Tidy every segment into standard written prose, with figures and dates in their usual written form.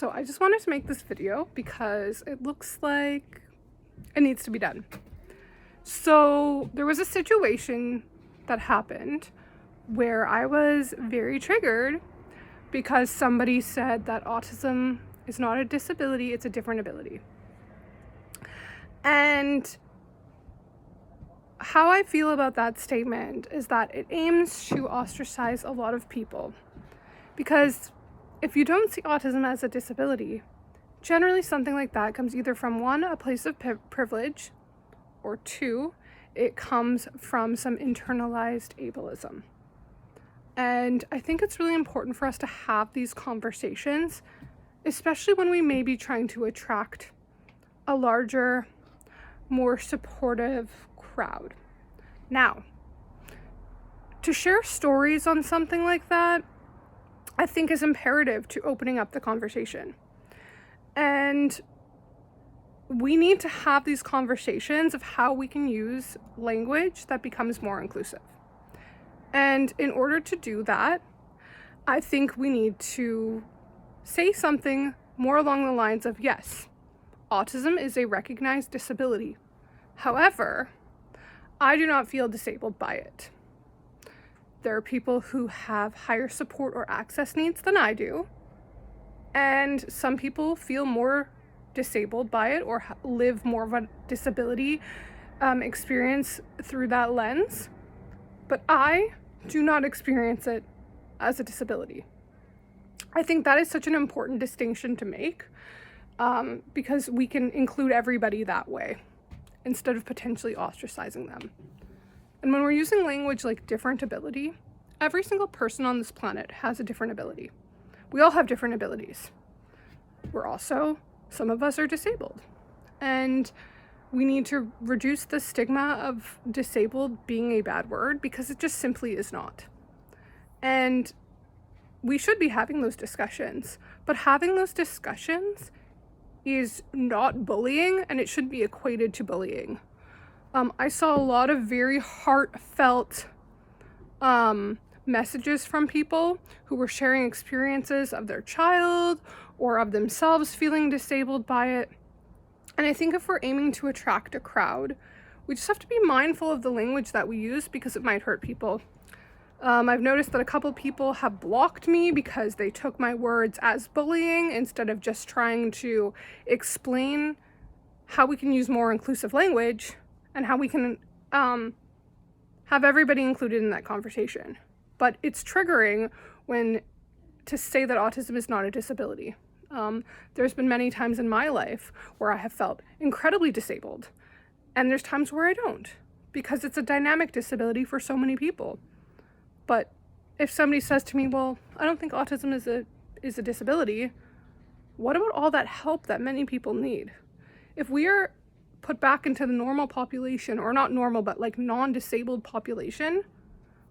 So I just wanted to make this video because it looks like it needs to be done. So there was a situation that happened where I was very triggered because somebody said that autism is not a disability, it's a different ability. And how I feel about that statement is that it aims to ostracize a lot of people. Because if you don't see autism as a disability, generally something like that comes either from one, a place of privilege, or two, it comes from some internalized ableism. And I think it's really important for us to have these conversations, especially when we may be trying to attract a larger, more supportive crowd. Now, to share stories on something like that, I think is imperative to opening up the conversation. And we need to have these conversations of how we can use language that becomes more inclusive. And in order to do that, I think we need to say something more along the lines of, yes, autism is a recognized disability. However, I do not feel disabled by it. There are people who have higher support or access needs than I do, and some people feel more disabled by it or live more of a disability experience through that lens, but I do not experience it as a disability. I think that is such an important distinction to make because we can include everybody that way instead of potentially ostracizing them. And when we're using language like different ability, every single person on this planet has a different ability. We all have different abilities. Some of us are disabled. And we need to reduce the stigma of disabled being a bad word because it just simply is not. And we should be having those discussions, but having those discussions is not bullying, and it shouldn't be equated to bullying. I saw a lot of very heartfelt messages from people who were sharing experiences of their child or of themselves feeling disabled by it. And I think if we're aiming to attract a crowd, we just have to be mindful of the language that we use because it might hurt people. I've noticed that a couple people have blocked me because they took my words as bullying instead of just trying to explain how we can use more inclusive language and how we can have everybody included in that conversation. But it's triggering when to say that autism is not a disability. There's been many times in my life where I have felt incredibly disabled, and there's times where I don't, because it's a dynamic disability for so many people. But if somebody says to me, well, I don't think autism is a disability, what about all that help that many people need? If we are put back into the normal population, or not normal, but like non-disabled population,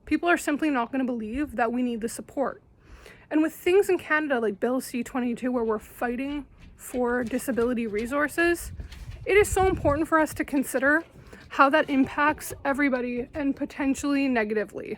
people are simply not going to believe that we need the support. And with things in Canada like Bill C-22, where we're fighting for disability resources, it is so important for us to consider how that impacts everybody and potentially negatively.